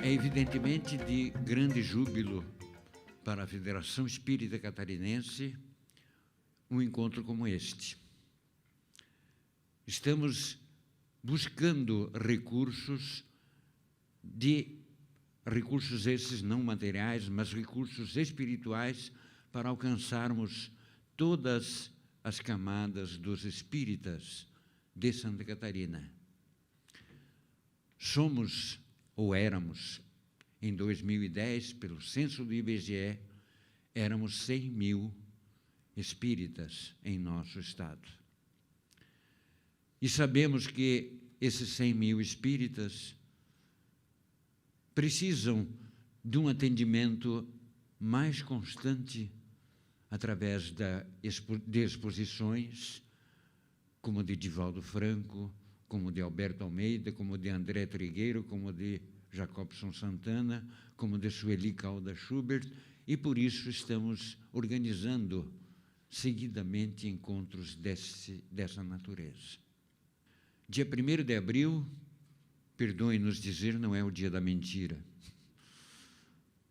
É evidentemente de grande júbilo para a Federação Espírita Catarinense um encontro como este. Estamos buscando recursos esses não materiais, mas recursos espirituais para alcançarmos todas as camadas dos espíritas de Santa Catarina. Somos, ou éramos, em 2010, pelo censo do IBGE, éramos 100.000 espíritas em nosso estado. E sabemos que esses 100.000 espíritas precisam de um atendimento mais constante através de exposições, como de Divaldo Franco, como de Alberto Almeida, como de André Trigueiro, como de Jacobson Santana, como de Sueli Calda Schubert, e por isso estamos organizando seguidamente encontros dessa natureza. Dia 1º de abril, perdoem-nos dizer, não é o dia da mentira.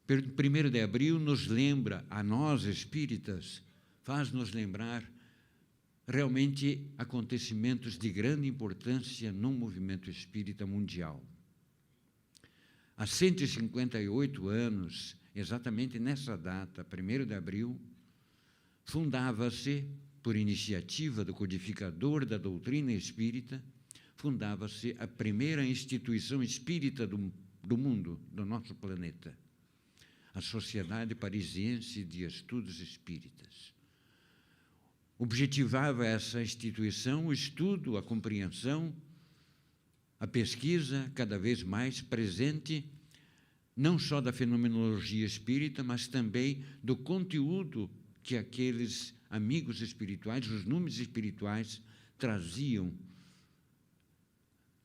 1º de abril nos lembra, a nós espíritas, faz-nos lembrar realmente acontecimentos de grande importância no movimento espírita mundial. Há 158 anos, exatamente nessa data, 1º de abril, fundava-se, por iniciativa do codificador da doutrina espírita, fundava-se a primeira instituição espírita do mundo, do nosso planeta, a Sociedade Parisiense de Estudos Espíritas. Objetivava essa instituição o estudo, a compreensão, a pesquisa cada vez mais presente, não só da fenomenologia espírita, mas também do conteúdo que aqueles amigos espirituais, os números espirituais, traziam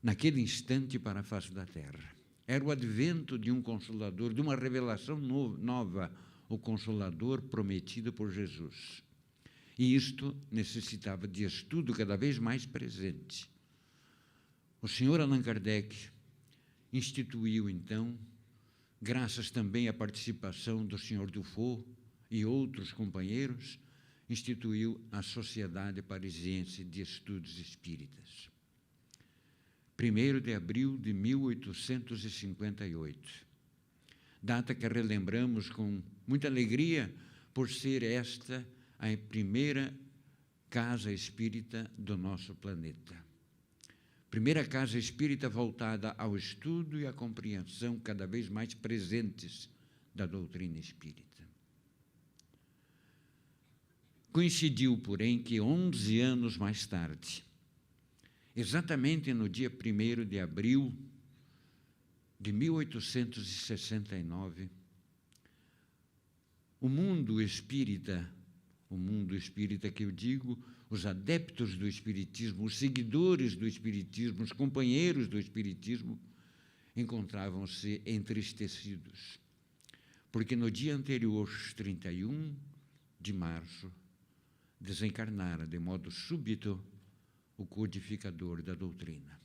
naquele instante para a face da Terra. Era o advento de um Consolador, de uma revelação nova, o Consolador prometido por Jesus. E isto necessitava de estudo cada vez mais presente. O senhor Allan Kardec instituiu, então, graças também à participação do senhor Dufault e outros companheiros, instituiu a Sociedade Parisiense de Estudos Espíritas. 1º de abril de 1858, data que relembramos com muita alegria por ser esta a primeira casa espírita do nosso planeta. Primeira casa espírita voltada ao estudo e à compreensão cada vez mais presentes da doutrina espírita. Coincidiu, porém, que 11 anos mais tarde, exatamente no dia 1º de abril de 1869, o mundo espírita que eu digo, os adeptos do espiritismo, os seguidores do espiritismo, os companheiros do espiritismo, encontravam-se entristecidos, porque no dia anterior, 31 de março, desencarnara de modo súbito o codificador da doutrina.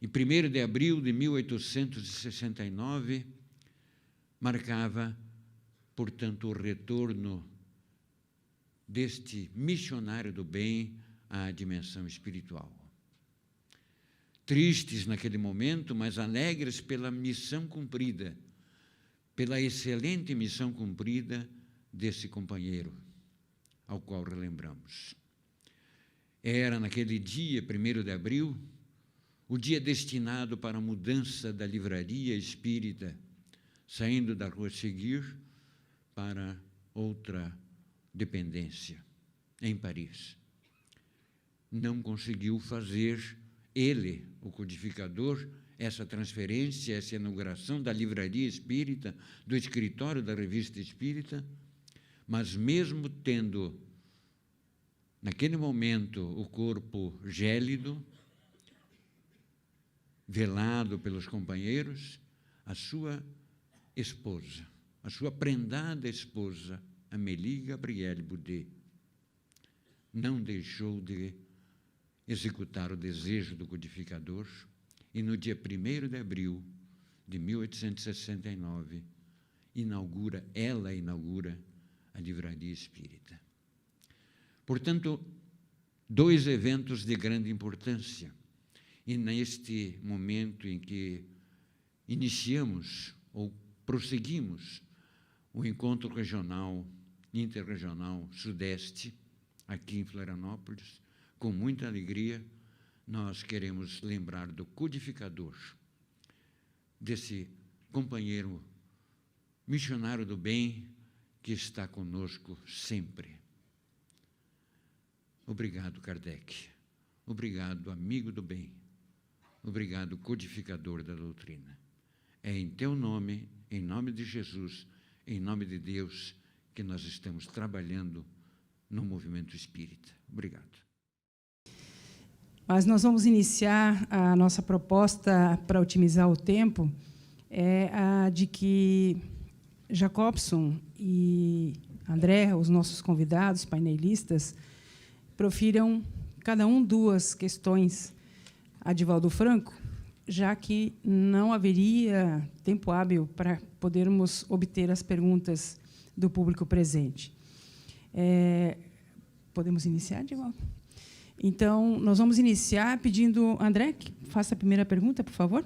E 1º de abril de 1869 marcava, portanto, o retorno deste missionário do bem à dimensão espiritual. Tristes naquele momento, mas alegres pela missão cumprida, pela excelente missão cumprida desse companheiro, ao qual relembramos. Era, naquele dia, 1º de abril, o dia destinado para a mudança da livraria espírita, saindo da Rua Seguir para outra dependência, em Paris. Não conseguiu fazer ele, o codificador, essa transferência, essa inauguração da livraria espírita, do escritório da revista espírita, mas mesmo tendo, naquele momento, o corpo gélido, velado pelos companheiros, a sua esposa, a sua prendada esposa, Amélie Gabrielle Boudet, não deixou de executar o desejo do codificador e no dia 1º de abril de 1869, ela inaugura a Livraria Espírita. Portanto, 2 eventos de grande importância. E neste momento em que iniciamos ou prosseguimos o encontro regional, interregional Sudeste, aqui em Florianópolis, com muita alegria, nós queremos lembrar do codificador, desse companheiro missionário do bem que está conosco sempre. Obrigado, Kardec. Obrigado, amigo do bem. Obrigado, codificador da doutrina. É em teu nome, em nome de Jesus, em nome de Deus, que nós estamos trabalhando no movimento espírita. Obrigado. Mas nós vamos iniciar a nossa proposta para otimizar o tempo, é a de que Jacobson e André, os nossos convidados, painelistas, profiram cada um 2 questões a Divaldo Franco, já que não haveria tempo hábil para podermos obter as perguntas do público presente. Podemos iniciar, Divaldo? Então, nós vamos iniciar pedindo, André, que faça a primeira pergunta, por favor.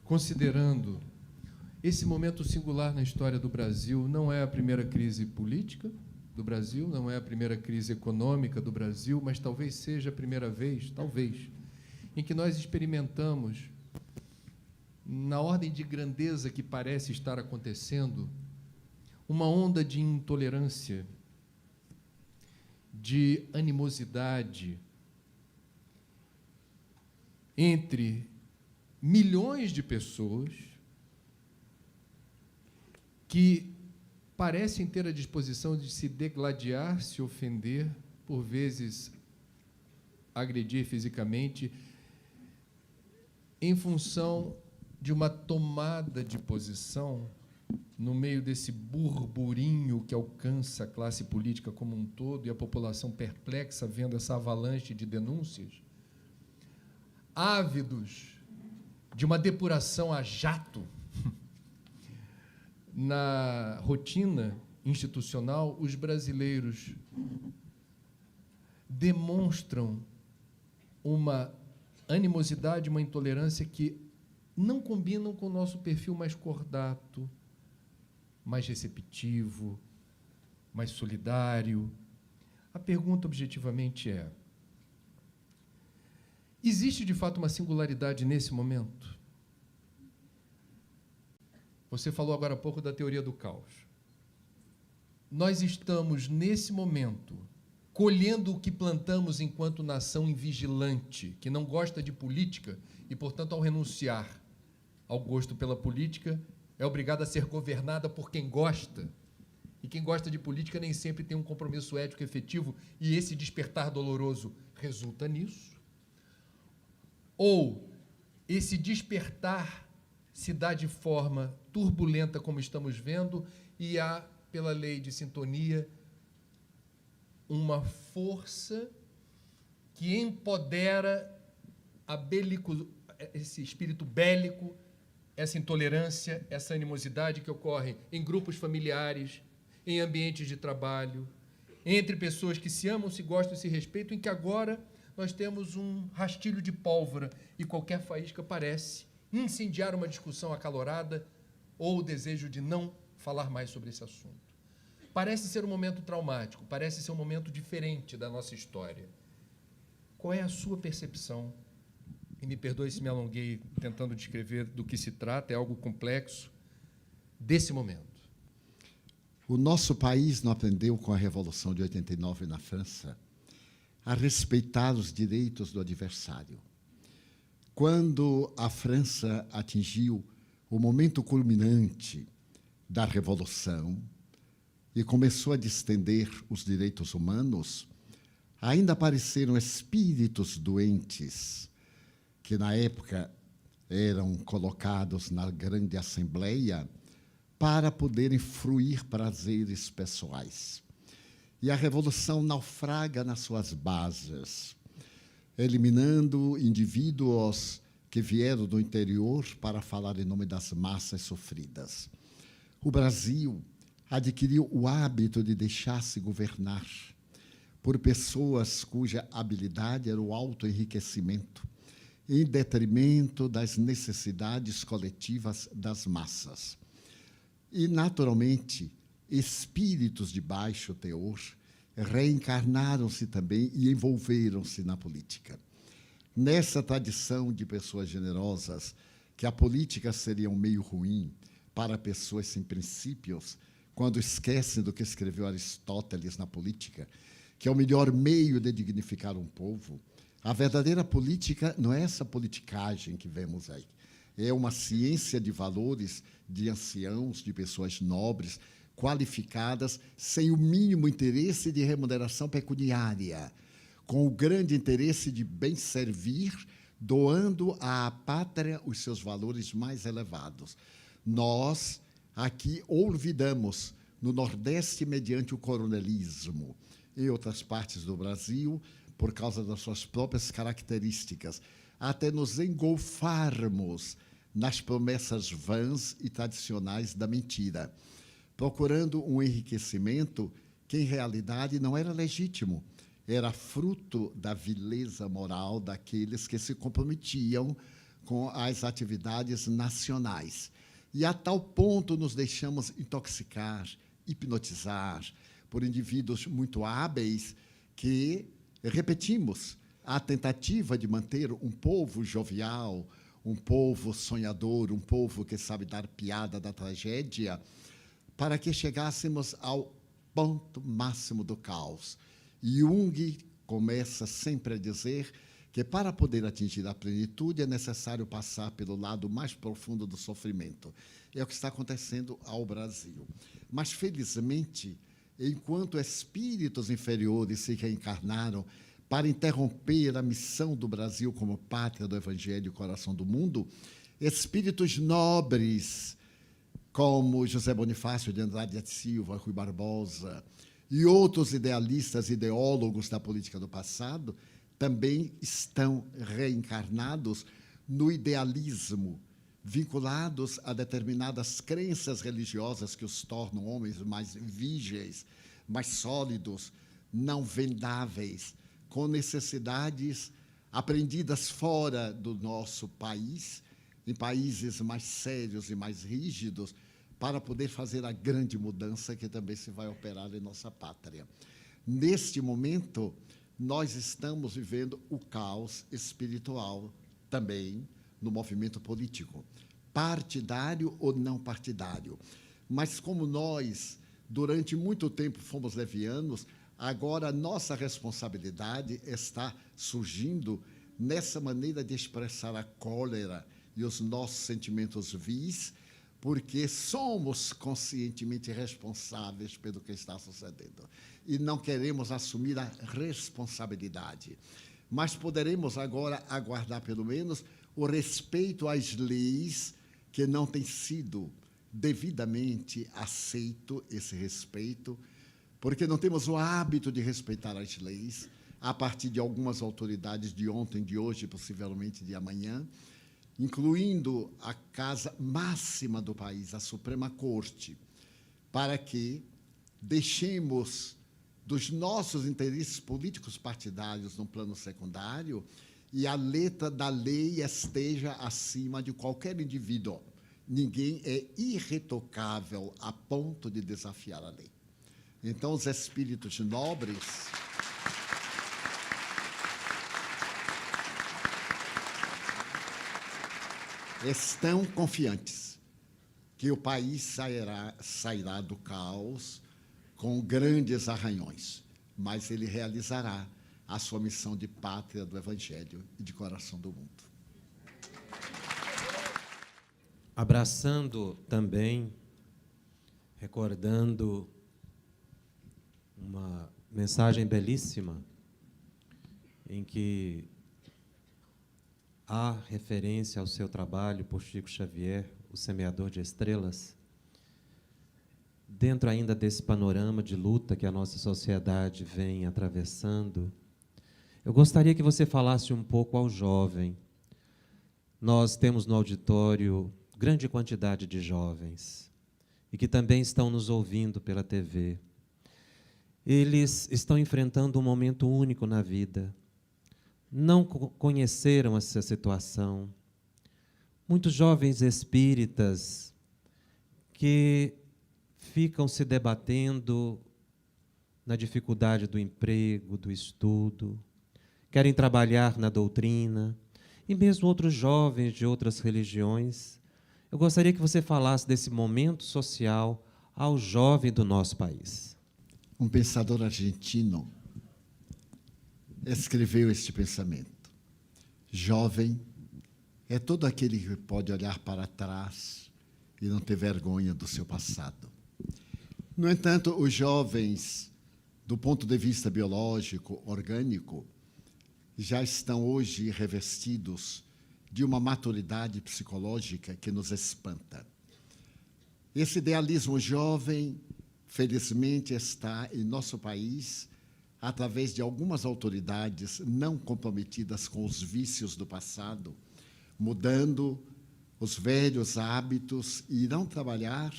Considerando esse momento singular na história do Brasil, não é a primeira crise política do Brasil, não é a primeira crise econômica do Brasil, mas talvez seja a primeira vez, talvez, em que nós experimentamos, na ordem de grandeza que parece estar acontecendo, uma onda de intolerância, de animosidade entre milhões de pessoas que parecem ter a disposição de se degladiar, se ofender, por vezes agredir fisicamente, em função de uma tomada de posição no meio desse burburinho que alcança a classe política como um todo e a população perplexa vendo essa avalanche de denúncias, ávidos de uma depuração a jato na rotina institucional, os brasileiros demonstram uma animosidade, uma intolerância que não combinam com o nosso perfil mais cordato, mais receptivo, mais solidário. A pergunta, objetivamente, é: existe, de fato, uma singularidade nesse momento? Você falou agora há pouco da teoria do caos. Nós estamos, nesse momento, colhendo o que plantamos enquanto nação invigilante, que não gosta de política e, portanto, ao renunciar ao gosto pela política, é obrigada a ser governada por quem gosta. E quem gosta de política nem sempre tem um compromisso ético efetivo, e esse despertar doloroso resulta nisso. Ou esse despertar se dá de forma turbulenta, como estamos vendo, e há, pela lei de sintonia, uma força que empodera esse espírito bélico, essa intolerância, essa animosidade que ocorre em grupos familiares, em ambientes de trabalho, entre pessoas que se amam, se gostam e se respeitam, em que agora nós temos um rastilho de pólvora e qualquer faísca parece incendiar uma discussão acalorada ou o desejo de não falar mais sobre esse assunto. Parece ser um momento traumático, parece ser um momento diferente da nossa história. Qual é a sua percepção? E me perdoe se me alonguei tentando descrever do que se trata, é algo complexo, desse momento. O nosso país não aprendeu com a Revolução de 89 na França a respeitar os direitos do adversário. Quando a França atingiu o momento culminante da Revolução e começou a distender os direitos humanos, ainda apareceram espíritos doentes que, na época, eram colocados na grande assembleia para poderem fruir prazeres pessoais. E a Revolução naufraga nas suas bases, eliminando indivíduos que vieram do interior para falar em nome das massas sofridas. O Brasil adquiriu o hábito de deixar-se governar por pessoas cuja habilidade era o autoenriquecimento, em detrimento das necessidades coletivas das massas. E, naturalmente, espíritos de baixo teor reencarnaram-se também e envolveram-se na política. Nessa tradição de pessoas generosas, que a política seria um meio ruim para pessoas sem princípios, quando esquecem do que escreveu Aristóteles na política, que é o melhor meio de dignificar um povo, a verdadeira política não é essa politicagem que vemos aí. É uma ciência de valores de anciãos, de pessoas nobres, qualificadas, sem o mínimo interesse de remuneração pecuniária, com o grande interesse de bem servir, doando à pátria os seus valores mais elevados. Nós, aqui, olvidamos, no Nordeste, mediante o coronelismo, em outras partes do Brasil, por causa das suas próprias características, até nos engolfarmos nas promessas vãs e tradicionais da mentira, procurando um enriquecimento que, em realidade, não era legítimo, era fruto da vileza moral daqueles que se comprometiam com as atividades nacionais. E a tal ponto nos deixamos intoxicar, hipnotizar por indivíduos muito hábeis que, repetimos, a tentativa de manter um povo jovial, um povo sonhador, um povo que sabe dar piada da tragédia, para que chegássemos ao ponto máximo do caos. Jung começa sempre a dizer que, para poder atingir a plenitude, é necessário passar pelo lado mais profundo do sofrimento. É o que está acontecendo ao Brasil. Mas, felizmente, enquanto espíritos inferiores se reencarnaram para interromper a missão do Brasil como pátria do Evangelho e coração do mundo, espíritos nobres, como José Bonifácio de Andrade de Silva, Rui Barbosa, e outros idealistas, ideólogos da política do passado, também estão reencarnados no idealismo, vinculados a determinadas crenças religiosas que os tornam homens mais vigíveis, mais sólidos, não vendáveis, com necessidades aprendidas fora do nosso país, em países mais sérios e mais rígidos, para poder fazer a grande mudança que também se vai operar em nossa pátria. Neste momento, nós estamos vivendo o caos espiritual também no movimento político, partidário ou não partidário. Mas como nós, durante muito tempo, fomos levianos, agora a nossa responsabilidade está surgindo nessa maneira de expressar a cólera e os nossos sentimentos vis, porque somos conscientemente responsáveis pelo que está sucedendo e não queremos assumir a responsabilidade. Mas poderemos agora aguardar, pelo menos, o respeito às leis, que não tem sido devidamente aceito esse respeito, porque não temos o hábito de respeitar as leis, a partir de algumas autoridades de ontem, de hoje, possivelmente de amanhã, incluindo a casa máxima do país, a Suprema Corte, para que deixemos dos nossos interesses políticos partidários no plano secundário e a letra da lei esteja acima de qualquer indivíduo. Ninguém é irretocável a ponto de desafiar a lei. Então, os espíritos nobres estão confiantes que o país sairá do caos com grandes arranhões, mas ele realizará a sua missão de pátria do Evangelho e de coração do mundo. Abraçando também, recordando uma mensagem belíssima em que há referência ao seu trabalho por Chico Xavier, o Semeador de Estrelas, dentro ainda desse panorama de luta que a nossa sociedade vem atravessando, eu gostaria que você falasse um pouco ao jovem, nós temos no auditório grande quantidade de jovens e que também estão nos ouvindo pela TV. Eles estão enfrentando um momento único na vida. Não conheceram essa situação. Muitos jovens espíritas que ficam se debatendo na dificuldade do emprego, do estudo, querem trabalhar na doutrina, e mesmo outros jovens de outras religiões. Eu gostaria que você falasse desse momento social ao jovem do nosso país. Um pensador argentino escreveu este pensamento: jovem é todo aquele que pode olhar para trás e não ter vergonha do seu passado. No entanto, os jovens, do ponto de vista biológico, orgânico, já estão hoje revestidos de uma maturidade psicológica que nos espanta. Esse idealismo jovem, felizmente, está em nosso país através de algumas autoridades não comprometidas com os vícios do passado, mudando os velhos hábitos e irão trabalhar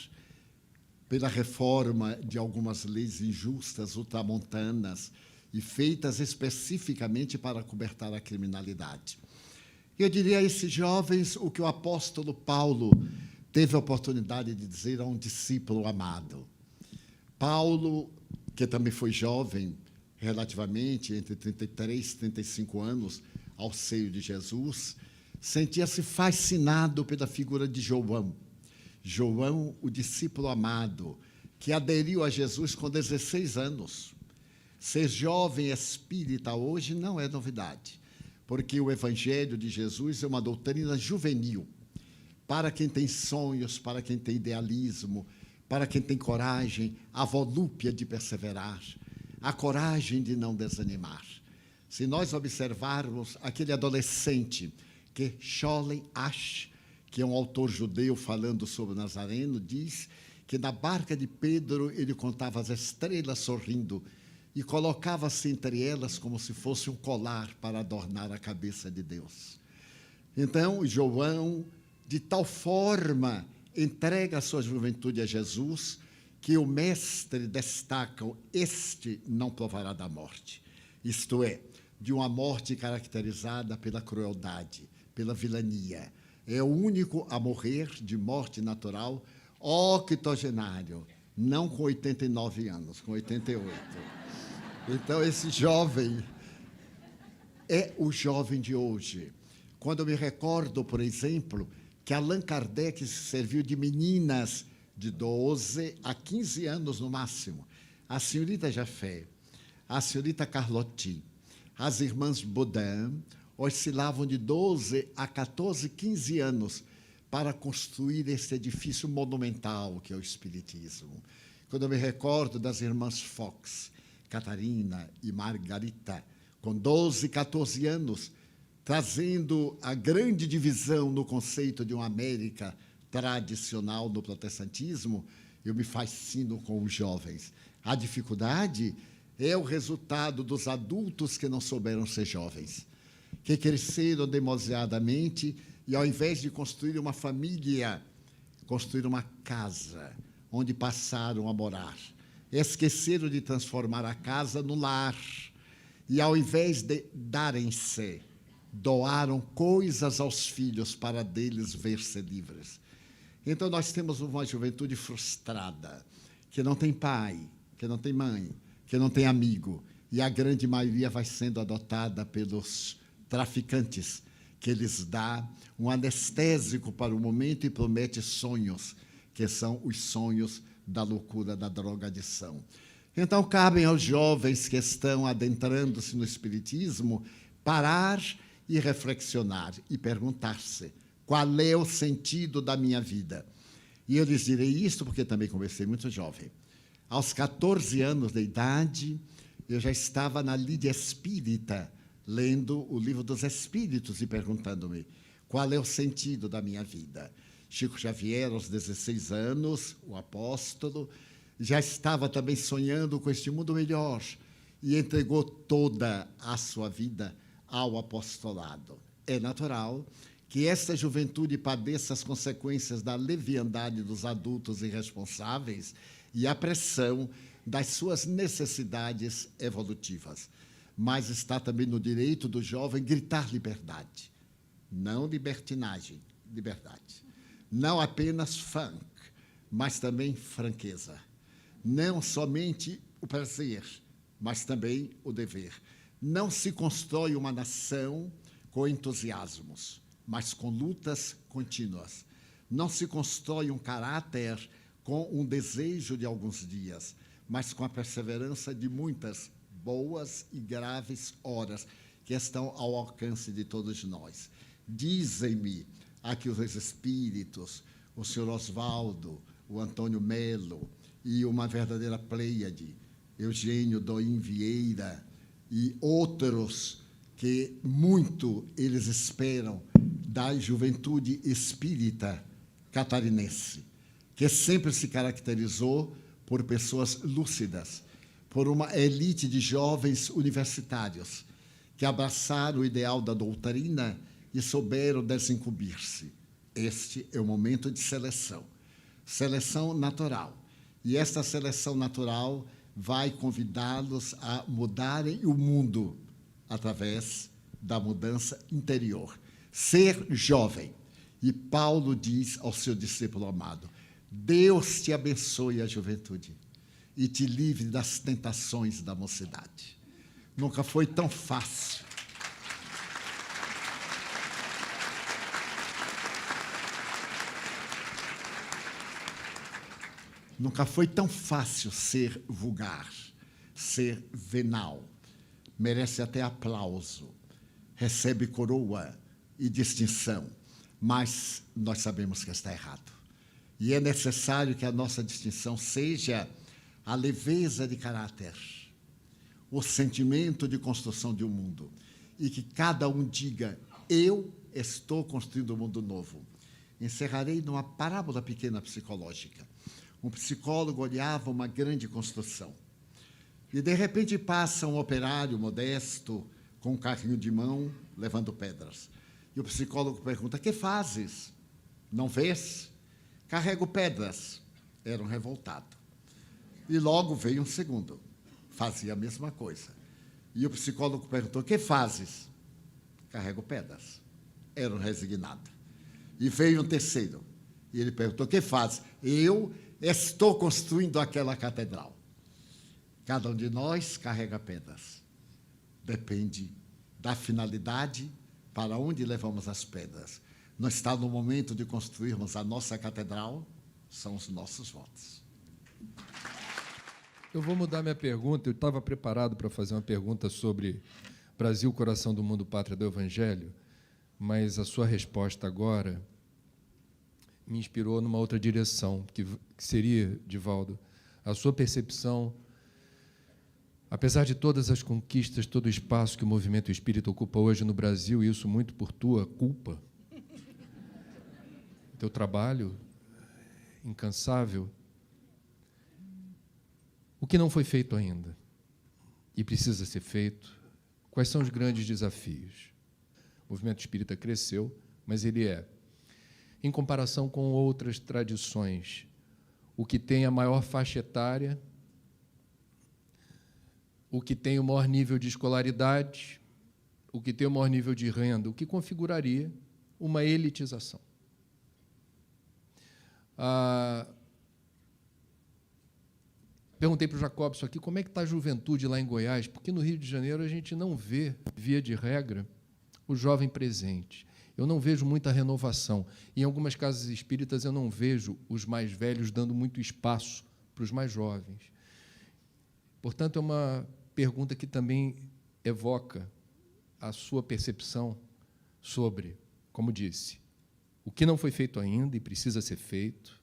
pela reforma de algumas leis injustas, ultramontanas, e feitas especificamente para cobertar a criminalidade. Eu diria a esses jovens o que o apóstolo Paulo teve a oportunidade de dizer a um discípulo amado. Paulo, que também foi jovem, relativamente, entre 33 e 35 anos, ao seio de Jesus, sentia-se fascinado pela figura de João. João, o discípulo amado, que aderiu a Jesus com 16 anos. Ser jovem espírita hoje não é novidade, porque o Evangelho de Jesus é uma doutrina juvenil, para quem tem sonhos, para quem tem idealismo, para quem tem coragem, a volúpia de perseverar, a coragem de não desanimar. Se nós observarmos aquele adolescente que Scholem Asch, que é um autor judeu falando sobre o Nazareno, diz que na barca de Pedro ele contava as estrelas sorrindo e colocava-se entre elas como se fosse um colar para adornar a cabeça de Deus. Então, João, de tal forma, entrega a sua juventude a Jesus, que o mestre destaca: este não provará da morte. Isto é, de uma morte caracterizada pela crueldade, pela vilania. É o único a morrer de morte natural, octogenário, não com 89 anos, com 88. Então, esse jovem é o jovem de hoje. Quando eu me recordo, por exemplo, que Allan Kardec se serviu de meninas de 12 a 15 anos no máximo. A senhorita Jafé, a senhorita Carlotti, as irmãs Baudin oscilavam de 12 a 14, 15 anos para construir esse edifício monumental que é o Espiritismo. Quando eu me recordo das irmãs Fox, Catarina e Margarita, com 12, 14 anos, trazendo a grande divisão no conceito de uma América tradicional do protestantismo, eu me fascino com os jovens. A dificuldade é o resultado dos adultos que não souberam ser jovens, que cresceram demasiadamente e, ao invés de construir uma família, construíram uma casa onde passaram a morar. Esqueceram de transformar a casa no lar e, ao invés de darem-se, doaram coisas aos filhos para deles ver-se livres. Então, nós temos uma juventude frustrada, que não tem pai, que não tem mãe, que não tem amigo, e a grande maioria vai sendo adotada pelos traficantes, que lhes dá um anestésico para o momento e promete sonhos, que são os sonhos da loucura, da drogadição. Então, cabem aos jovens que estão adentrando-se no Espiritismo parar e reflexionar e perguntar-se: qual é o sentido da minha vida? E eu lhes direi isto porque também comecei muito jovem. Aos 14 anos de idade, eu já estava na Lídia Espírita, lendo o Livro dos Espíritos e perguntando-me qual é o sentido da minha vida. Chico Xavier, aos 16 anos, o apóstolo, já estava também sonhando com este mundo melhor e entregou toda a sua vida ao apostolado. É natural que esta juventude padeça as consequências da leviandade dos adultos irresponsáveis e a pressão das suas necessidades evolutivas. Mas está também no direito do jovem gritar liberdade, não libertinagem, liberdade. Não apenas funk, mas também franqueza. Não somente o prazer, mas também o dever. Não se constrói uma nação com entusiasmos, mas com lutas contínuas. Não se constrói um caráter com um desejo de alguns dias, mas com a perseverança de muitas boas e graves horas que estão ao alcance de todos nós. Dizem-me aqui os espíritos, o senhor Oswaldo, o Antônio Melo e uma verdadeira pleiade, Eugênio Doim Vieira e outros que muito eles esperam da juventude espírita catarinense, que sempre se caracterizou por pessoas lúcidas, por uma elite de jovens universitários que abraçaram o ideal da doutrina e souberam desincumbir-se. Este é o momento de seleção, seleção natural. E esta seleção natural vai convidá-los a mudarem o mundo através da mudança interior. Ser jovem. E Paulo diz ao seu discípulo amado: Deus te abençoe a juventude e te livre das tentações da mocidade. Nunca foi tão fácil. Nunca foi tão fácil ser vulgar, ser venal. Merece até aplauso, recebe coroa e distinção, mas nós sabemos que está errado. E é necessário que a nossa distinção seja a leveza de caráter, o sentimento de construção de um mundo, e que cada um diga: eu estou construindo um mundo novo. Encerrarei numa parábola pequena psicológica. Um psicólogo olhava uma grande construção e, de repente, passa um operário modesto com um carrinho de mão, levando pedras. E o psicólogo pergunta: que fazes? Não vês? Carrego pedras. Era um revoltado. E logo veio um segundo, fazia a mesma coisa. E o psicólogo perguntou: que fazes? Carrego pedras. Era um resignado. E veio um terceiro, e ele perguntou: que fazes? Eu estou construindo aquela catedral. Cada um de nós carrega pedras. Depende da finalidade, para onde levamos as pedras. Não está no momento de construirmos a nossa catedral, são os nossos votos. Eu vou mudar minha pergunta. Eu estava preparado para fazer uma pergunta sobre Brasil, coração do mundo, pátria do Evangelho, mas a sua resposta agora me inspirou numa outra direção, que seria, Divaldo, a sua percepção, apesar de todas as conquistas, todo o espaço que o movimento espírita ocupa hoje no Brasil, e isso muito por tua culpa, teu trabalho incansável, o que não foi feito ainda e precisa ser feito? Quais são os grandes desafios? O movimento espírita cresceu, mas ele é, em comparação com outras tradições, o que tem a maior faixa etária, o que tem o maior nível de escolaridade, o que tem o maior nível de renda, o que configuraria uma elitização. Perguntei para o Jacobson aqui como é que está a juventude lá em Goiás, porque no Rio de Janeiro a gente não vê, via de regra, o jovem presente. Eu não vejo muita renovação. Em algumas casas espíritas eu não vejo os mais velhos dando muito espaço para os mais jovens. Portanto, é uma pergunta que também evoca a sua percepção sobre, como disse, o que não foi feito ainda e precisa ser feito,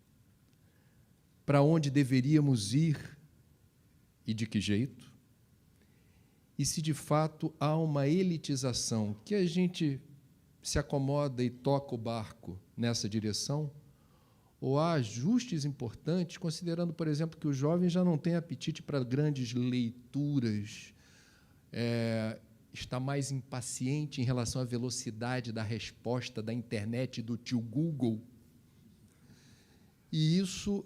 para onde deveríamos ir e de que jeito, e se de fato há uma elitização que a gente se acomoda e toca o barco nessa direção, ou há ajustes importantes, considerando, por exemplo, que o jovem já não tem apetite para grandes leituras está mais impaciente em relação à velocidade da resposta da internet do tio Google. E isso,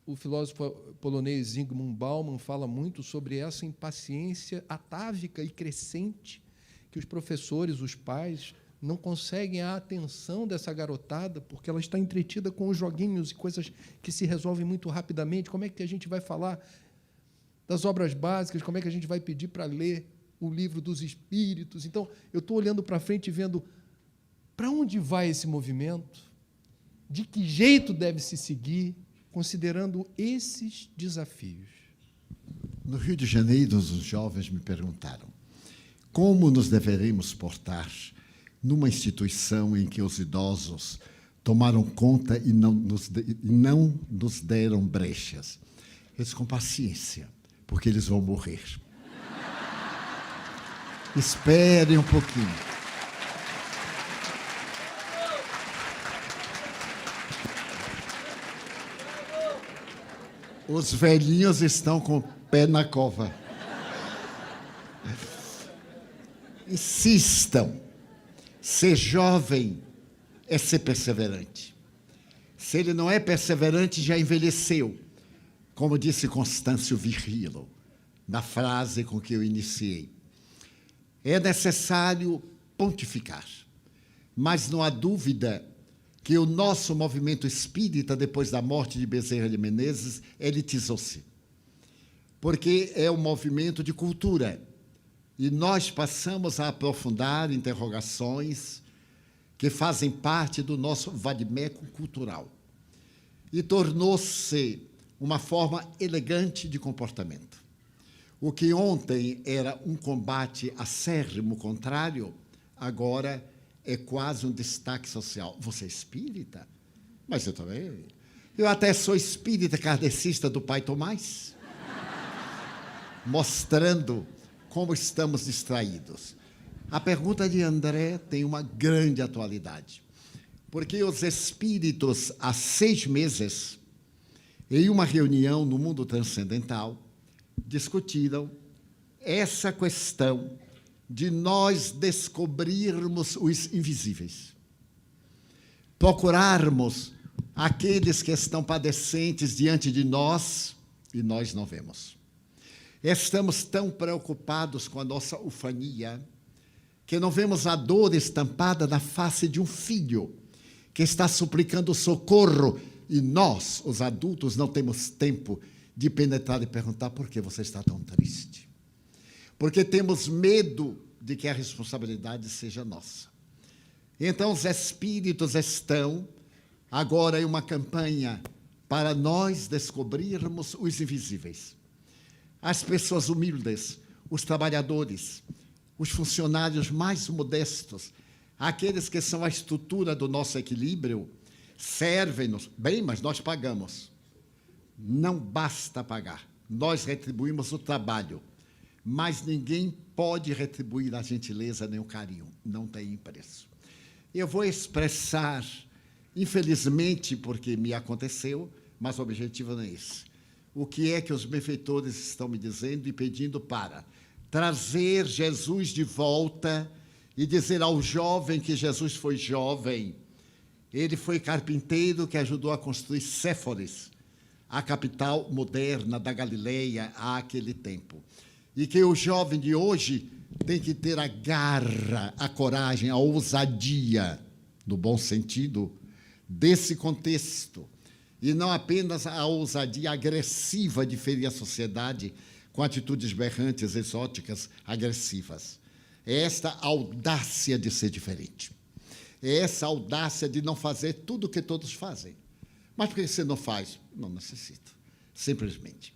o filósofo polonês Zygmunt Bauman fala muito sobre essa impaciência atávica e crescente que os professores, os pais, não conseguem a atenção dessa garotada, porque ela está entretida com os joguinhos e coisas que se resolvem muito rapidamente. Como é que a gente vai falar das obras básicas? Como é que a gente vai pedir para ler o livro dos Espíritos? Então, eu estou olhando para frente e vendo para onde vai esse movimento, de que jeito deve se seguir, considerando esses desafios. No Rio de Janeiro, os jovens me perguntaram como nos deveremos portar numa instituição em que os idosos tomaram conta e não nos deram brechas. Eles com paciência, porque eles vão morrer. Esperem um pouquinho. Os velhinhos estão com o pé na cova. Insistam. Ser jovem é ser perseverante. Se ele não é perseverante, já envelheceu. Como disse Constâncio Virrilo, na frase com que eu iniciei. É necessário pontificar, mas não há dúvida que o nosso movimento espírita, depois da morte de Bezerra de Menezes, elitizou-se. Porque é um movimento de cultura. E nós passamos a aprofundar interrogações que fazem parte do nosso vadimeco cultural. E tornou-se uma forma elegante de comportamento. O que ontem era um combate acérrimo contrário, agora é quase um destaque social. Você é espírita? Mas eu também. Eu até sou espírita kardecista do Pai Tomás. Mostrando como estamos distraídos. A pergunta de André tem uma grande atualidade, porque os espíritos, há 6 meses, em uma reunião no mundo transcendental, discutiram essa questão de nós descobrirmos os invisíveis, procurarmos aqueles que estão padecentes diante de nós e nós não vemos. Estamos tão preocupados com a nossa ufania que não vemos a dor estampada na face de um filho que está suplicando socorro e nós, os adultos, não temos tempo de penetrar e perguntar por que você está tão triste. Porque temos medo de que a responsabilidade seja nossa. Então, os espíritos estão agora em uma campanha para nós descobrirmos os invisíveis. As pessoas humildes, os trabalhadores, os funcionários mais modestos, aqueles que são a estrutura do nosso equilíbrio, servem-nos. Bem, mas nós pagamos. Não basta pagar. Nós retribuímos o trabalho, mas ninguém pode retribuir a gentileza nem o carinho. Não tem preço. Eu vou expressar, infelizmente, porque me aconteceu, mas o objetivo não é esse. O que é que os benfeitores estão me dizendo e pedindo para trazer Jesus de volta e dizer ao jovem que Jesus foi jovem. Ele foi carpinteiro que ajudou a construir Séforis, a capital moderna da Galileia àquele tempo. E que o jovem de hoje tem que ter a garra, a coragem, a ousadia, no bom sentido, desse contexto. E não apenas a ousadia agressiva de ferir a sociedade com atitudes berrantes, exóticas, agressivas. É esta audácia de ser diferente. É essa audácia de não fazer tudo o que todos fazem. Mas por que você não faz? Não necessita. Simplesmente.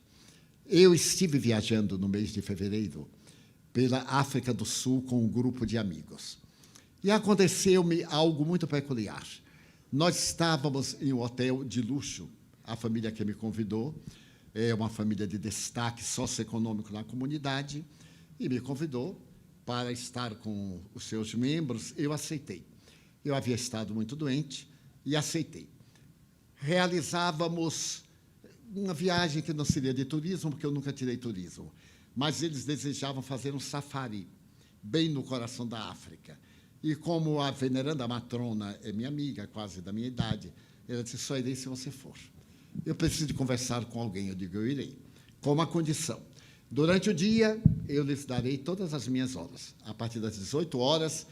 Eu estive viajando no mês de fevereiro pela África do Sul com um grupo de amigos. E aconteceu-me algo muito peculiar. Nós estávamos em um hotel de luxo. A família que me convidou é uma família de destaque socioeconômico na comunidade e me convidou para estar com os seus membros. Eu aceitei. Eu havia estado muito doente e aceitei. Realizávamos uma viagem que não seria de turismo, porque eu nunca tirei turismo, mas eles desejavam fazer um safari. bem no coração da África. E como a veneranda matrona é minha amiga, quase da minha idade, ela disse, só irei se você for. Eu preciso de conversar com alguém. Eu digo, eu irei, com uma condição. Durante o dia, eu lhes darei todas as minhas horas. A partir das 18 horas,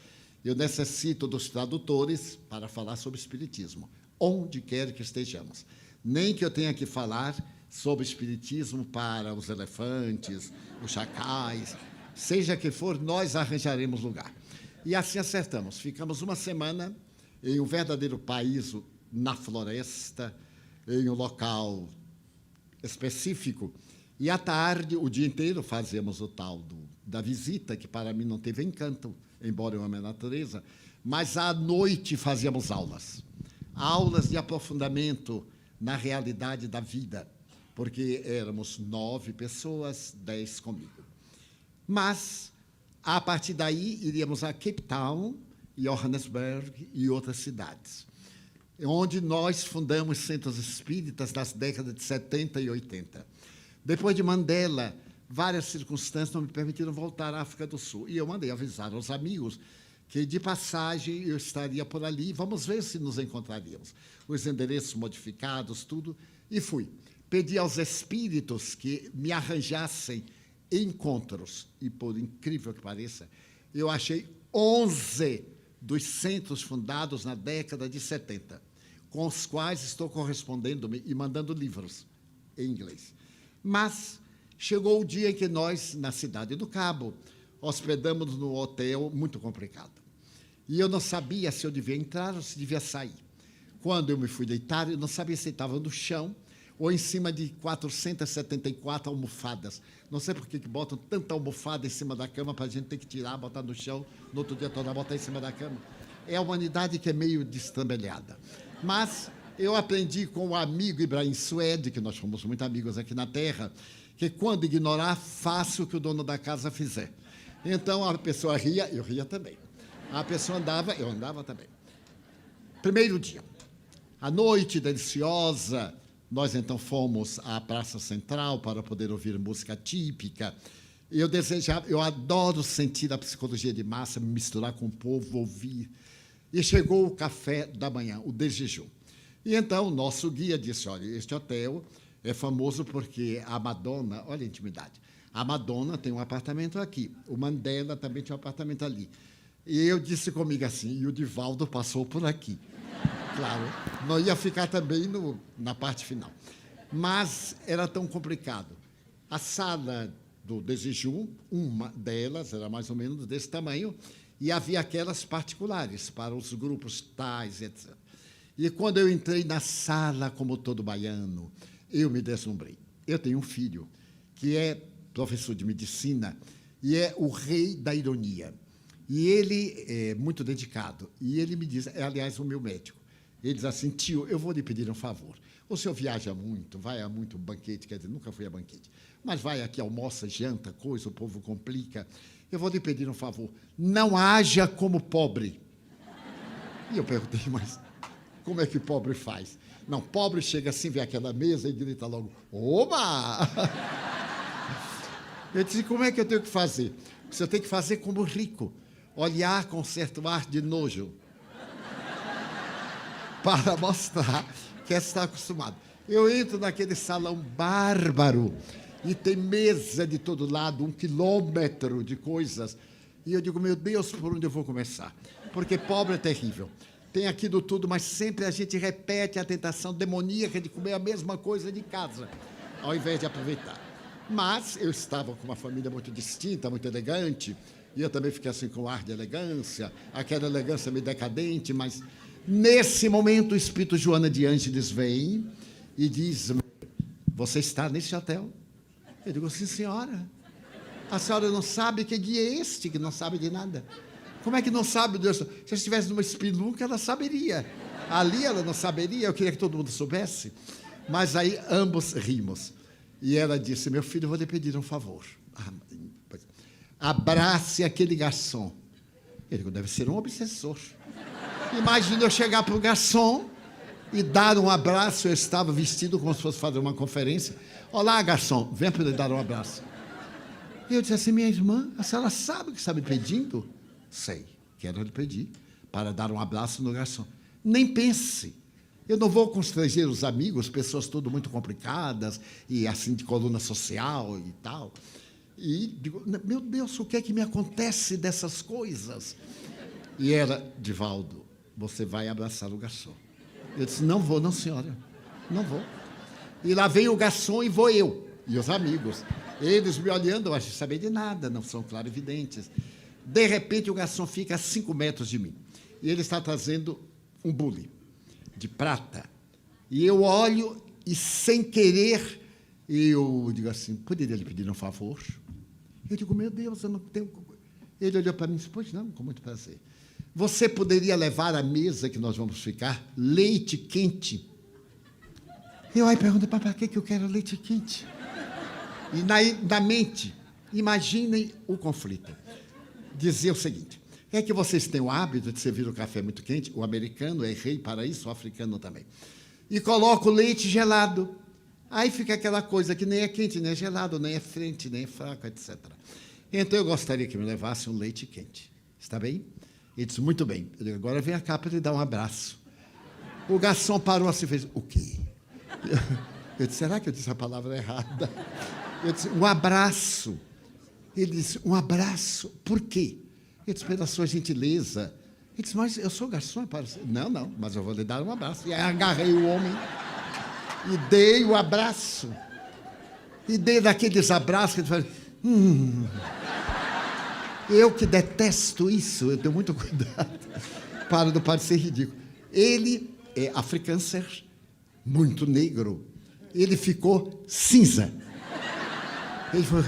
eu necessito dos tradutores para falar sobre espiritismo, onde quer que estejamos. Nem que eu tenha que falar sobre espiritismo para os elefantes, os chacais, seja que for, nós arranjaremos lugar. E assim acertamos. Ficamos uma semana em um verdadeiro paraíso na floresta, em um local específico. E, à tarde, o dia inteiro, fazíamos o tal da visita, que para mim não teve encanto, embora eu ame a natureza, mas à noite fazíamos aulas. Aulas de aprofundamento na realidade da vida, porque éramos 9 pessoas, 10 comigo. Mas, a partir daí, iríamos a Cape Town, Johannesburg e outras cidades, onde nós fundamos centros espíritas nas décadas de 70 e 80. Depois de Mandela, várias circunstâncias não me permitiram voltar à África do Sul. E eu mandei avisar aos amigos que, de passagem, eu estaria por ali. Vamos ver se nos encontraríamos. Os endereços modificados, tudo. E fui. Pedi aos espíritos que me arranjassem encontros. E, por incrível que pareça, eu achei 11 dos centros fundados na década de 70, com os quais estou correspondendo-me e mandando livros em inglês. Mas chegou o dia em que nós, na Cidade do Cabo, hospedamos num hotel muito complicado. E eu não sabia se eu devia entrar ou se devia sair. Quando eu me fui deitar, eu não sabia se estava no chão ou em cima de 474 almofadas. Não sei por que botam tanta almofada em cima da cama para a gente ter que tirar, botar no chão, no outro dia tornar, botar em cima da cama. É a humanidade que é meio destrambelhada. Mas eu aprendi com o amigo Ibrahim Suede, que nós fomos muito amigos aqui na Terra, que quando ignorar, faça o que o dono da casa fizer. Então, a pessoa ria, eu ria também. A pessoa andava, eu andava também. Primeiro dia, a noite deliciosa, nós então fomos à Praça Central para poder ouvir música típica. Eu adoro sentir a psicologia de massa, me misturar com o povo, ouvir. E chegou o café da manhã, o de jejum. E então o nosso guia disse, olha, este hotel é famoso porque a Madonna, olha a intimidade, a Madonna tem um apartamento aqui, o Mandela também tinha um apartamento ali. E eu disse comigo assim, e o Divaldo passou por aqui. Claro, não ia ficar também na parte final. Mas era tão complicado. A sala do de jejum, uma delas era mais ou menos desse tamanho, e havia aquelas particulares para os grupos tais, etc. E quando eu entrei na sala, como todo baiano, eu me deslumbrei. Eu tenho um filho que é professor de medicina e é o rei da ironia. E ele é muito dedicado. E ele me diz, aliás, o meu médico, ele diz assim, tio, eu vou lhe pedir um favor. O senhor viaja muito, vai a muito banquete, quer dizer, nunca fui a banquete, mas vai aqui, almoça, janta, coisa, o povo complica. Eu vou lhe pedir um favor, não haja como pobre. E eu perguntei, mas como é que pobre faz? Não, pobre chega assim, vê aquela mesa e grita logo, oba! Eu disse, como é que eu tenho que fazer? Você tem que fazer como rico, olhar com certo ar de nojo, para mostrar que está acostumado. Eu entro naquele salão bárbaro e tem mesa de todo lado, 1 quilômetro de coisas. E eu digo, meu Deus, por onde eu vou começar? Porque pobre é terrível. Tem aquilo tudo, mas sempre a gente repete a tentação demoníaca de comer a mesma coisa de casa, ao invés de aproveitar. Mas eu estava com uma família muito distinta, muito elegante, e eu também fiquei assim com ar de elegância, aquela elegância meio decadente, mas nesse momento o espírito Joana de Ângeles vem e diz, você está nesse hotel? Eu digo, sim, senhora. A senhora não sabe que guia é este, que não sabe de nada? Como é que não sabe, Deus? Se eu estivesse numa espelunca, ela saberia. Ali ela não saberia, eu queria que todo mundo soubesse. Mas aí ambos rimos. E ela disse, meu filho, eu vou lhe pedir um favor. Abrace aquele garçom. Eu digo, deve ser um obsessor. Imagina eu chegar para o garçom e dar um abraço. Eu estava vestido como se fosse fazer uma conferência. Olá, garçom, venha para lhe dar um abraço. E eu disse assim, minha irmã, a senhora sabe o que está me pedindo? Sei, quero lhe pedir para dar um abraço no garçom. Nem pense. Eu não vou constranger os amigos, pessoas tudo muito complicadas, e assim de coluna social e tal. E digo, meu Deus, o que é que me acontece dessas coisas? E era, Divaldo, você vai abraçar o garçom. Eu disse, não vou, não, senhora, não vou. E lá vem o garçom e vou eu, e os amigos. Eles me olhando, eu acho que saber de nada, não são clarividentes. De repente, o garçom fica a 5 metros de mim. E ele está trazendo um bule de prata. E eu olho e, sem querer, eu digo assim, poderia lhe pedir um favor? Eu digo, meu Deus, eu não tenho... Ele olhou para mim e disse, pois não, com muito prazer. Você poderia levar à mesa que nós vamos ficar leite quente? Eu aí perguntei, para que eu quero leite quente? E na mente, imaginem o conflito. Dizia o seguinte, é que vocês têm o hábito de servir o café muito quente, o americano é rei para isso, o africano também, e coloca o leite gelado. Aí fica aquela coisa que nem é quente, nem é gelado, nem é frente, nem é fraco, etc. Então eu gostaria que me levasse um leite quente. Está bem? Ele disse, muito bem. Eu digo, agora vem cá para lhe dar um abraço. O garçom parou assim e fez, o quê? Eu disse, será que eu disse a palavra errada? Eu disse, um abraço. Ele disse, um abraço. Por quê? Eu disse, pela sua gentileza. Ele disse, mas eu sou garçom. Não, mas eu vou lhe dar um abraço. E aí agarrei o homem e dei o abraço. E dei daqueles abraços que ele fala, Eu que detesto isso, eu tenho muito cuidado para não parecer ridículo. Ele é africâncer, muito negro. Ele ficou cinza. Ele falou...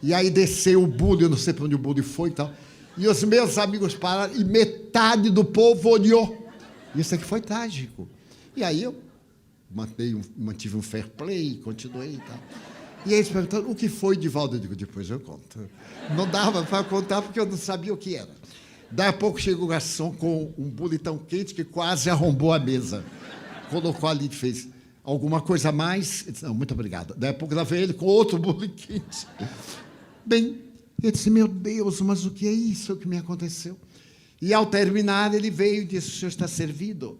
E aí desceu o bule, eu não sei para onde o bule foi e tal. E os meus amigos pararam e metade do povo olhou. Isso aqui foi trágico. E aí eu mantive um fair play, continuei e tal. E eles perguntaram, o que foi, Divaldo? Eu digo, depois eu conto. Não dava para contar porque eu não sabia o que era. Daí a pouco chegou o garçom com um bule tão quente que quase arrombou a mesa. Colocou ali e fez alguma coisa a mais. Eu disse, não, muito obrigado. Daí a pouco lá veio ele com outro bule quente. Bem, eu disse, meu Deus, mas o que é isso que me aconteceu? E ao terminar, ele veio e disse, o senhor está servido.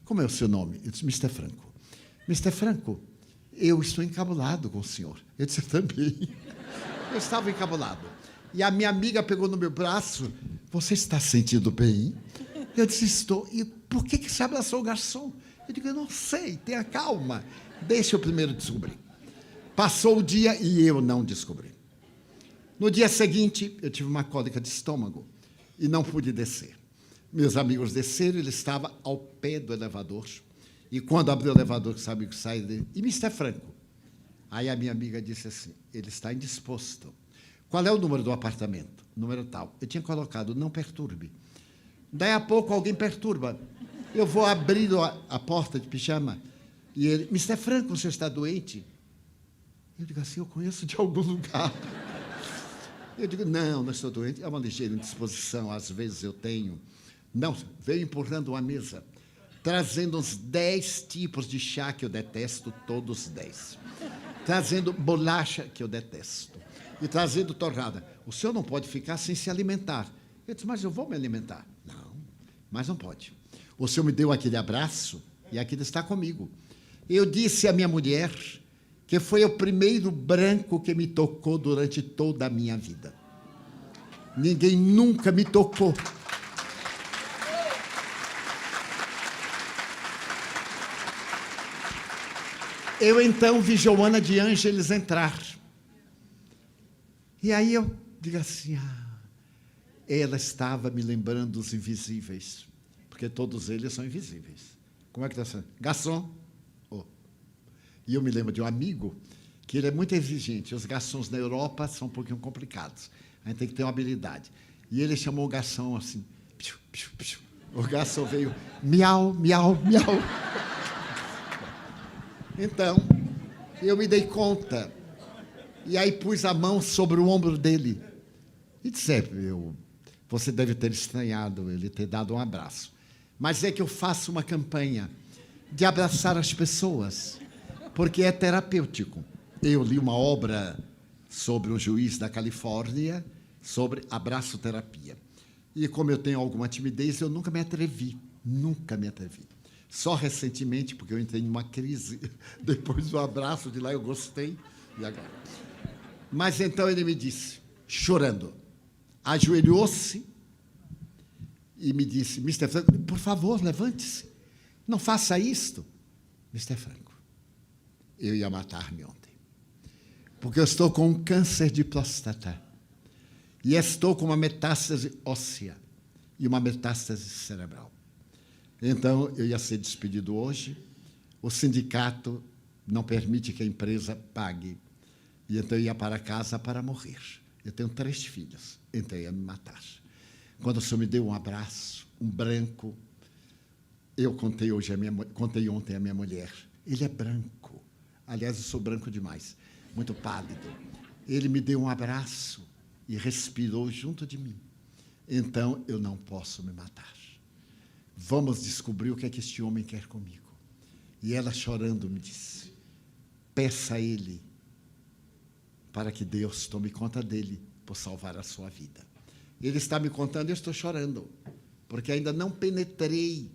Como é o seu nome? Eu disse, Mr. Franco. Mr. Franco, eu estou encabulado com o senhor. Eu disse, eu também. Eu estava encabulado. E a minha amiga pegou no meu braço, você está sentindo bem? Eu disse, estou. E por que você abraçou o garçom? Eu digo, eu não sei, tenha calma. Deixa eu primeiro descobrir. Passou o dia e eu não descobri. No dia seguinte, eu tive uma cólica de estômago e não pude descer. Meus amigos desceram, ele estava ao pé do elevador. E quando abriu o elevador, sabe o que sai dele? E Mr. Franco. Aí a minha amiga disse assim, ele está indisposto. Qual é o número do apartamento? Número tal. Eu tinha colocado, não perturbe. Daí a pouco alguém perturba. Eu vou abrir a porta de pijama e ele, Mr. Franco, o senhor está doente? Eu digo assim, eu conheço de algum lugar. Eu digo, não estou doente, é uma ligeira indisposição, às vezes eu tenho. Não, veio empurrando uma mesa, trazendo uns 10 tipos de chá que eu detesto, todos 10. Trazendo bolacha, que eu detesto. E trazendo torrada. O senhor não pode ficar sem se alimentar. Eu disse, mas eu vou me alimentar. Não, mas não pode. O senhor me deu aquele abraço e aquele está comigo. Eu disse à minha mulher que foi o primeiro branco que me tocou durante toda a minha vida. Ninguém nunca me tocou. Eu, então, vi Joana de Ângeles entrar. E aí eu digo assim, ela estava me lembrando dos invisíveis, porque todos eles são invisíveis. Como é que está sendo? Garçom. Oh. E eu me lembro de um amigo que ele é muito exigente. Os garçons na Europa são um pouquinho complicados. A gente tem que ter uma habilidade. E ele chamou o garçom assim. Piu, piu, piu. O garçom veio, miau, miau, miau. Então, eu me dei conta. E aí pus a mão sobre o ombro dele. E disse, você deve ter estranhado ele ter dado um abraço. Mas é que eu faço uma campanha de abraçar as pessoas, porque é terapêutico. Eu li uma obra sobre um juiz da Califórnia, sobre abraçoterapia. E como eu tenho alguma timidez, eu nunca me atrevi. Só recentemente, porque eu entrei numa crise, depois do abraço de lá eu gostei, e agora? Mas então ele me disse, chorando, ajoelhou-se e me disse, Mr. Franco, por favor, levante-se, não faça isto. Mr. Franco, eu ia matar-me ontem, porque eu estou com um câncer de próstata e estou com uma metástase óssea e uma metástase cerebral. Então, eu ia ser despedido hoje, o sindicato não permite que a empresa pague, e então eu ia para casa para morrer. Eu tenho 3 filhos, então eu ia me matar. Quando o senhor me deu um abraço, um branco, eu contei ontem a minha mulher, ele é branco, aliás, eu sou branco demais, muito pálido. Ele me deu um abraço e respirou junto de mim. Então, eu não posso me matar. Vamos descobrir o que é que este homem quer comigo. E ela, chorando, me disse, peça a ele para que Deus tome conta dele por salvar a sua vida. Ele está me contando e eu estou chorando, porque ainda não penetrei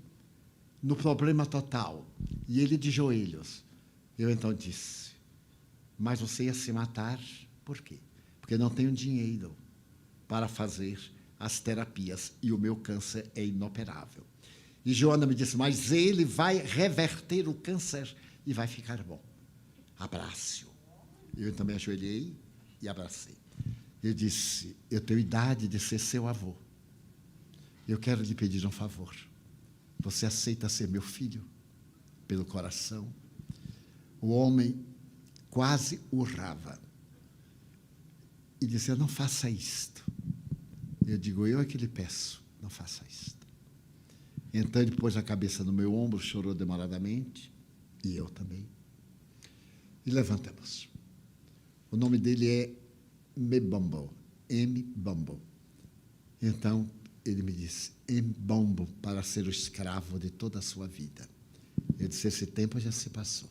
no problema total. E ele de joelhos. Eu então disse, mas você ia se matar? Por quê? Porque não tenho dinheiro para fazer as terapias e o meu câncer é inoperável. E Joana me disse, mas ele vai reverter o câncer e vai ficar bom. Abrace-o. Eu também ajoelhei e abracei. Ele disse, eu tenho idade de ser seu avô. Eu quero lhe pedir um favor. Você aceita ser meu filho? Pelo coração. O homem quase urrava. E dizia, não faça isto. Eu digo, eu é que lhe peço, não faça isto. Então ele pôs a cabeça no meu ombro, chorou demoradamente, e eu também. E levantamos. O nome dele é Mbombo, M-Bombo. Então ele me disse, Mbombo, para ser o escravo de toda a sua vida. Eu disse, esse tempo já se passou.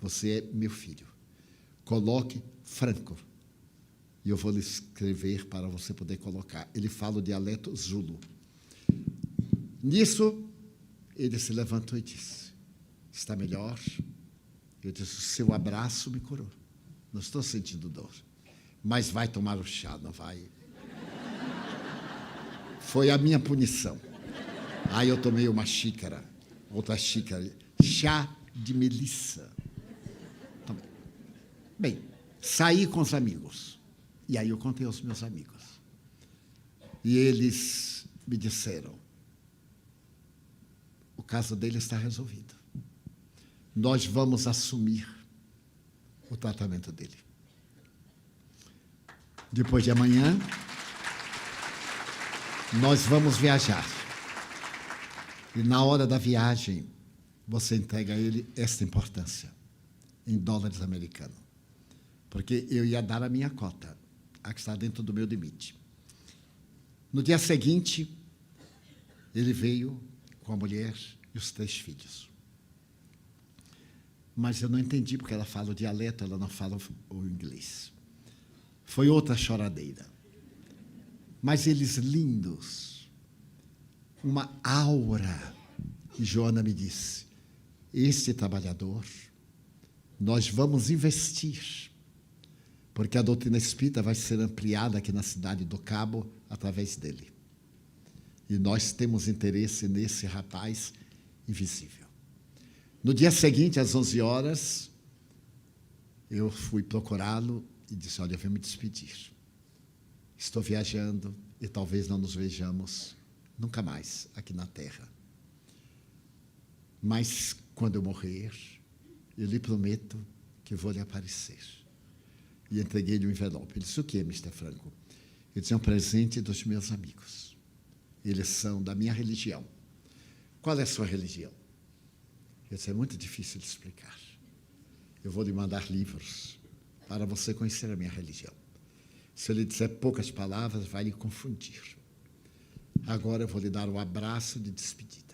Você é meu filho. Coloque Franco. E eu vou lhe escrever para você poder colocar. Ele fala o dialeto Zulu. Nisso, ele se levantou e disse, está melhor? Eu disse, o seu abraço me curou. Não estou sentindo dor. Mas vai tomar o chá, não vai? Foi a minha punição. Aí eu tomei uma xícara, outra xícara, chá de melissa. Tomei. Bem, saí com os amigos. E aí eu contei aos meus amigos. E eles me disseram, o caso dele está resolvido. Nós vamos assumir o tratamento dele. Depois de amanhã, nós vamos viajar. E na hora da viagem, você entrega a ele esta importância, em dólares americanos. Porque eu ia dar a minha cota, a que está dentro do meu limite. No dia seguinte, ele veio com a mulher e os 3 filhos. Mas eu não entendi, porque ela fala o dialeto, ela não fala o inglês. Foi outra choradeira. Mas eles lindos, uma aura. E Joana me disse, este trabalhador, nós vamos investir, porque a doutrina espírita vai ser ampliada aqui na cidade do Cabo através dele. E nós temos interesse nesse rapaz invisível. No dia seguinte, às 11 horas, eu fui procurá-lo e disse, olha, eu venho me despedir. Estou viajando e talvez não nos vejamos nunca mais aqui na Terra. Mas, quando eu morrer, eu lhe prometo que vou lhe aparecer. E entreguei-lhe um envelope. Ele disse, o que, Mr. Franco? Eu disse, é um presente dos meus amigos. Eles são da minha religião. Qual é a sua religião? Eu disse, é muito difícil de explicar. Eu vou lhe mandar livros para você conhecer a minha religião. Se eu lhe disser poucas palavras, vai lhe confundir. Agora eu vou lhe dar um abraço de despedida.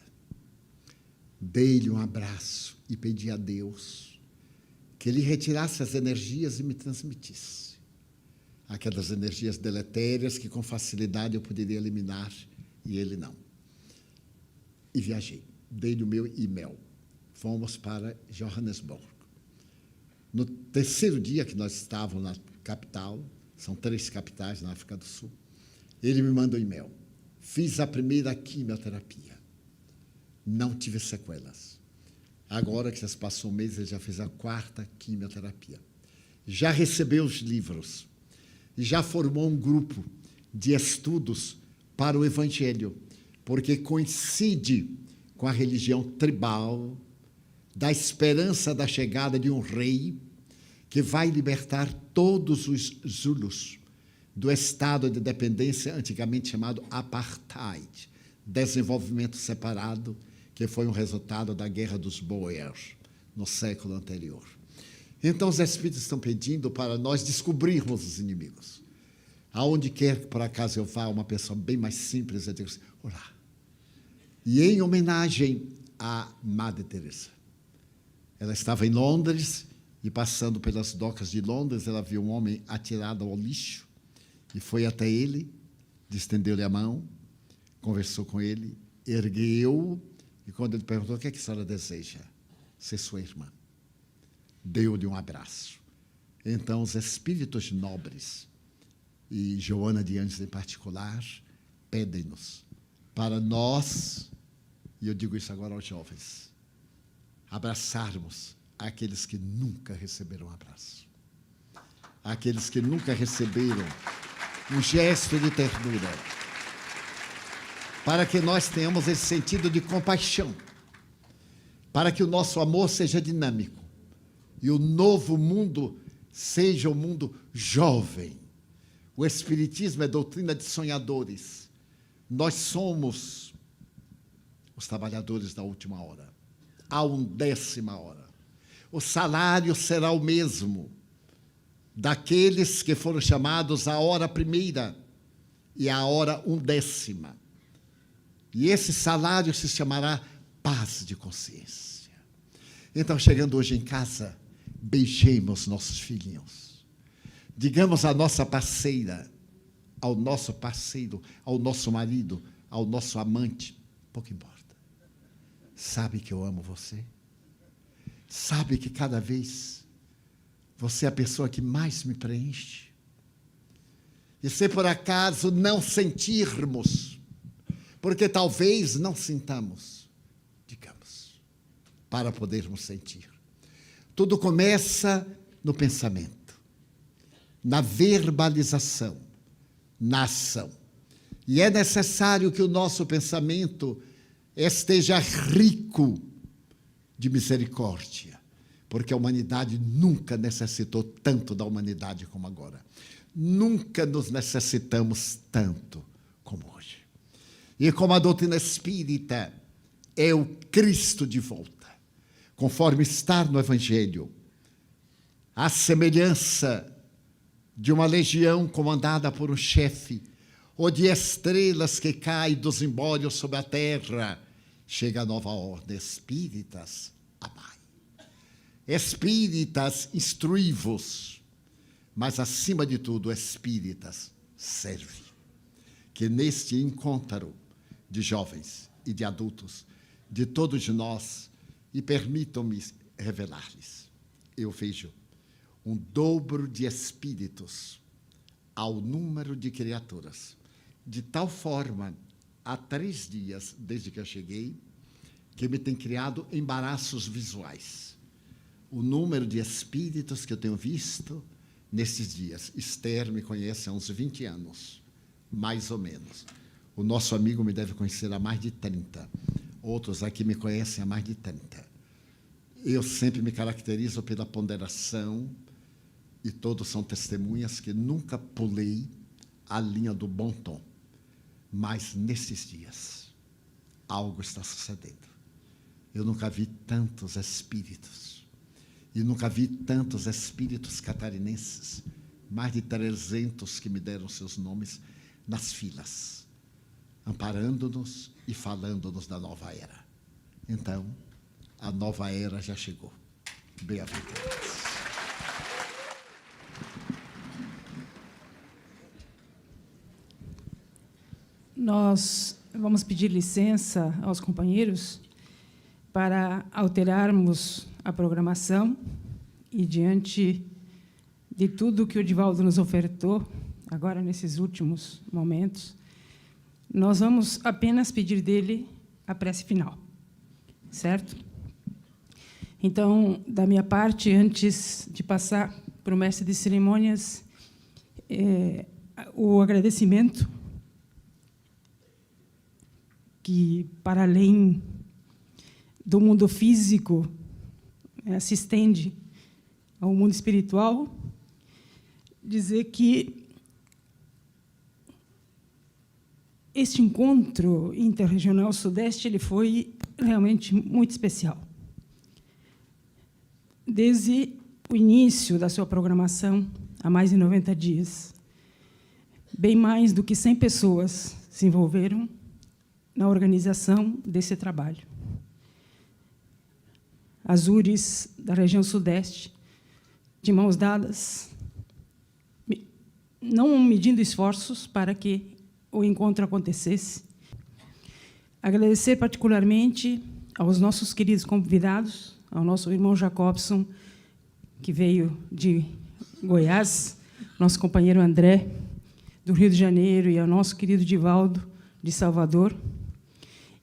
Dei-lhe um abraço e pedi a Deus que ele retirasse as energias e me transmitisse. aquelas energias deletérias que com facilidade eu poderia eliminar e ele não. E viajei. Dei-lhe o meu e-mail. Fomos para Johannesburgo. No terceiro dia que nós estávamos na capital, são 3 capitais na África do Sul, ele me manda um e-mail. Fiz a primeira quimioterapia. Não tive sequelas. Agora que já se passou um mês, ele já fez a 4ª quimioterapia. Já recebeu os livros. Já formou um grupo de estudos para o Evangelho, porque coincide com a religião tribal da esperança da chegada de um rei que vai libertar todos os Zulus do estado de dependência antigamente chamado apartheid, desenvolvimento separado, que foi um resultado da Guerra dos Boers no século anterior. Então, os Espíritos estão pedindo para nós descobrirmos os inimigos. Aonde quer que, por acaso, eu vá, uma pessoa bem mais simples, eu digo assim, olá. E em homenagem à Madre Teresa. Ela estava em Londres e, passando pelas docas de Londres, ela viu um homem atirado ao lixo e foi até ele, estendeu-lhe a mão, conversou com ele, ergueu, e quando ele perguntou, o que é que a senhora deseja? Ser sua irmã. Deu-lhe um abraço. Então, os espíritos nobres, e Joana de Anjos em particular, pedem-nos para nós, e eu digo isso agora aos jovens, abraçarmos aqueles que nunca receberam um abraço, aqueles que nunca receberam um gesto de ternura, para que nós tenhamos esse sentido de compaixão, para que o nosso amor seja dinâmico e o novo mundo seja um mundo jovem. O Espiritismo é doutrina de sonhadores. Nós somos os trabalhadores da última hora, a 1/10 hora. O salário será o mesmo daqueles que foram chamados à hora primeira e à hora 1/10. E esse salário se chamará paz de consciência. Então, chegando hoje em casa, beijemos nossos filhinhos. Digamos à nossa parceira, ao nosso parceiro, ao nosso marido, ao nosso amante, pouco importa. Sabe que eu amo você? Sabe que cada vez você é a pessoa que mais me preenche? E se por acaso não sentirmos, porque talvez não sintamos, digamos, para podermos sentir. Tudo começa no pensamento, na verbalização, na ação. E é necessário que o nosso pensamento esteja rico de misericórdia, porque a humanidade nunca necessitou tanto da humanidade como agora. Nunca nos necessitamos tanto como hoje. E como a doutrina espírita é o Cristo de volta, conforme está no Evangelho, a semelhança de uma legião comandada por um chefe, ou de estrelas que caem dos embólios sobre a terra, chega a nova ordem. Espíritas, amai. Espíritas, instruí-vos. Mas, acima de tudo, espíritas, serve. Que neste encontro de jovens e de adultos, de todos nós, e permitam-me revelar-lhes, eu vejo um dobro de espíritos ao número de criaturas, de tal forma, há 3 dias, desde que eu cheguei, que me tem criado embaraços visuais. O número de espíritos que eu tenho visto nesses dias. Esther me conhece há uns 20 anos, mais ou menos. O nosso amigo me deve conhecer há mais de 30. Outros aqui me conhecem há mais de 30. Eu sempre me caracterizo pela ponderação, e todos são testemunhas que nunca pulei a linha do bom tom. Mas, nesses dias, algo está sucedendo. Eu nunca vi tantos espíritos. E nunca vi tantos espíritos catarinenses, mais de 300 que me deram seus nomes, nas filas, amparando-nos e falando-nos da nova era. Então, a nova era já chegou. Bem-aventurados. nós vamos pedir licença aos companheiros para alterarmos a programação e, diante de tudo que o Divaldo nos ofertou, agora nesses últimos momentos, nós vamos apenas pedir dele a prece final, certo? Então, da minha parte, antes de passar para o mestre de cerimônias, o agradecimento que, para além do mundo físico, se estende ao mundo espiritual, dizer que este encontro interregional Sudeste ele foi realmente muito especial. Desde o início da sua programação, há mais de 90 dias, bem mais do que 100 pessoas se envolveram na organização desse trabalho. As URIs da região Sudeste, de mãos dadas, não medindo esforços para que o encontro acontecesse. Agradecer particularmente aos nossos queridos convidados, ao nosso irmão Jacobson, que veio de Goiás, nosso companheiro André, do Rio de Janeiro, e ao nosso querido Divaldo, de Salvador.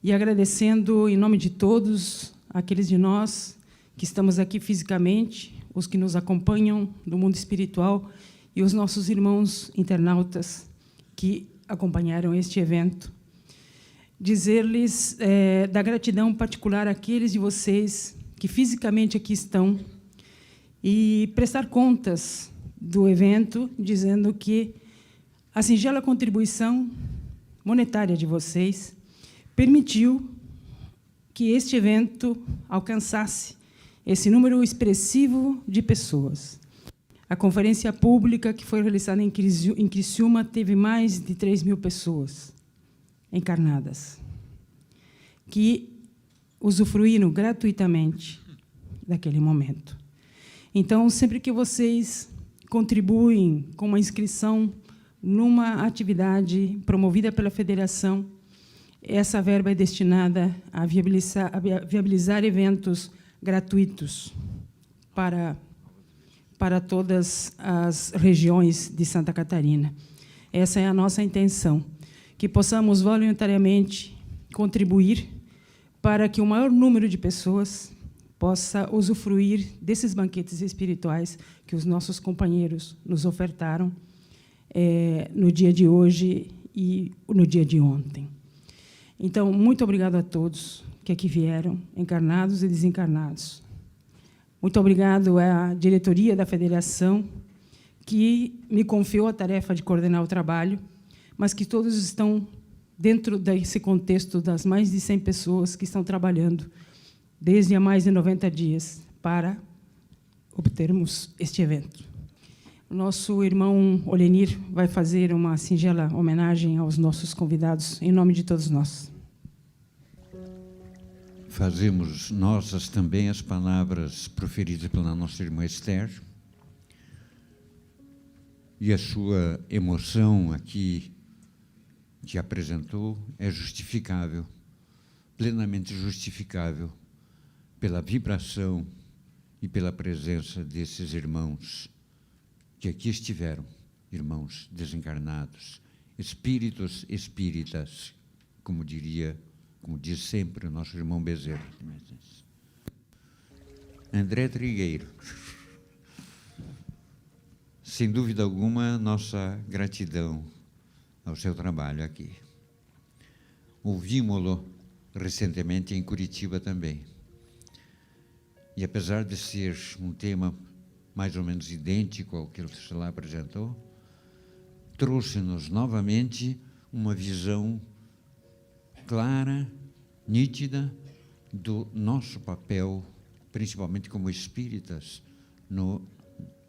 E agradecendo, em nome de todos, aqueles de nós que estamos aqui fisicamente, os que nos acompanham do mundo espiritual e os nossos irmãos internautas que acompanharam este evento. Dizer-lhes da gratidão particular àqueles de vocês que fisicamente aqui estão e prestar contas do evento, dizendo que a singela contribuição monetária de vocês permitiu que este evento alcançasse esse número expressivo de pessoas. A conferência pública que foi realizada em Criciúma teve mais de 3.000 pessoas encarnadas, que usufruíram gratuitamente daquele momento. Então, sempre que vocês contribuem com uma inscrição numa atividade promovida pela Federação, essa verba é destinada a viabilizar eventos gratuitos para todas as regiões de Santa Catarina. Essa é a nossa intenção, que possamos voluntariamente contribuir para que o maior número de pessoas possa usufruir desses banquetes espirituais que os nossos companheiros nos ofertaram no dia de hoje e no dia de ontem. Então, muito obrigado a todos que aqui vieram, encarnados e desencarnados. Muito obrigado à diretoria da Federação, que me confiou a tarefa de coordenar o trabalho, mas que todos estão dentro desse contexto das mais de 100 pessoas que estão trabalhando desde há mais de 90 dias para obtermos este evento. O nosso irmão Olenir vai fazer uma singela homenagem aos nossos convidados, em nome de todos nós. Fazemos nossas também as palavras proferidas pela nossa irmã Esther, e a sua emoção aqui que apresentou é justificável, plenamente justificável, pela vibração e pela presença desses irmãos que aqui estiveram, irmãos desencarnados, espíritos espíritas, como diz sempre o nosso irmão Bezerra. André Trigueiro. Sem dúvida alguma, nossa gratidão ao seu trabalho aqui. Ouvimos-lo recentemente em Curitiba também. E, apesar de ser um tema mais ou menos idêntico ao que ele lá apresentou, trouxe-nos novamente uma visão clara, nítida, do nosso papel, principalmente como espíritas,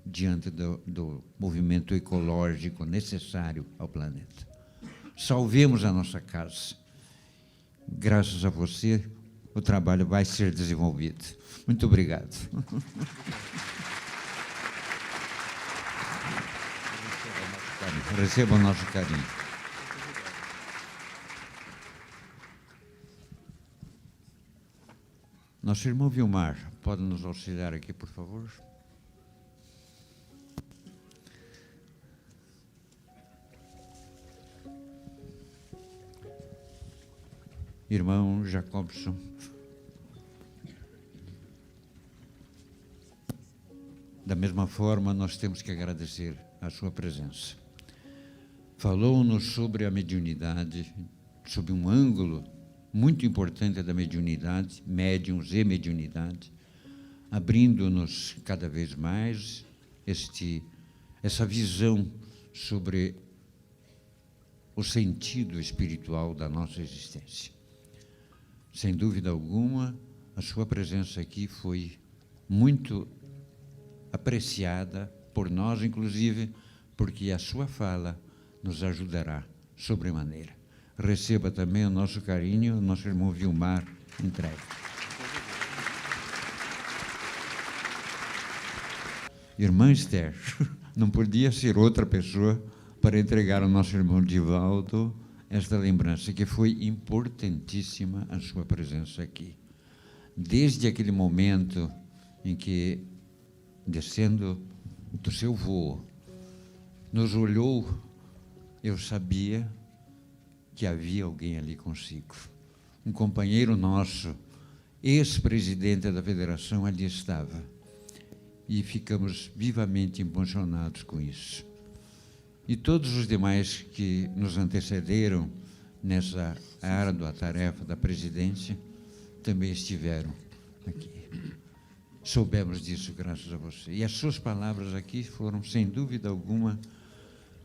diante do movimento ecológico necessário ao planeta. Salvemos a nossa casa. Graças a você, o trabalho vai ser desenvolvido. Muito obrigado. Receba o nosso carinho. Nosso irmão Vilmar, pode nos auxiliar aqui, por favor? Irmão Jacobson. Da mesma forma, nós temos que agradecer a sua presença. Falou-nos sobre a mediunidade, sob um ângulo muito importante da mediunidade, médiuns e mediunidade, abrindo-nos cada vez mais essa visão sobre o sentido espiritual da nossa existência. Sem dúvida alguma, a sua presença aqui foi muito apreciada por nós, inclusive, porque a sua fala nos ajudará sobremaneira. Receba também o nosso carinho, o nosso irmão Vilmar entregue. Irmã Esther, não podia ser outra pessoa para entregar ao nosso irmão Divaldo esta lembrança, que foi importantíssima a sua presença aqui. Desde aquele momento em que, descendo do seu voo, nos olhou, eu sabia que havia alguém ali consigo. Um companheiro nosso, ex-presidente da federação, ali estava. E ficamos vivamente emocionados com isso. E todos os demais que nos antecederam nessa árdua tarefa da presidência também estiveram aqui. Soubemos disso graças a você. E as suas palavras aqui foram, sem dúvida alguma,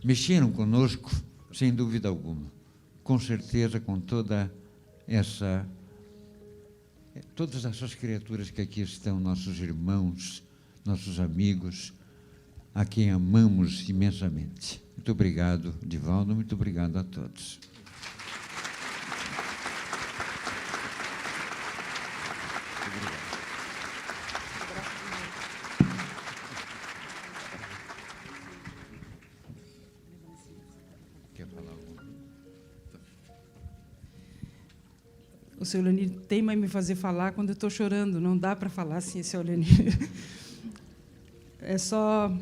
mexeram conosco, sem dúvida alguma. Com certeza, com todas essas criaturas que aqui estão, nossos irmãos, nossos amigos, a quem amamos imensamente. Muito obrigado, Divaldo, muito obrigado a todos. Quer falar alguma coisa? O seu Leonir teima em me fazer falar quando eu estou chorando. Não dá para falar assim, seu Leonir. É só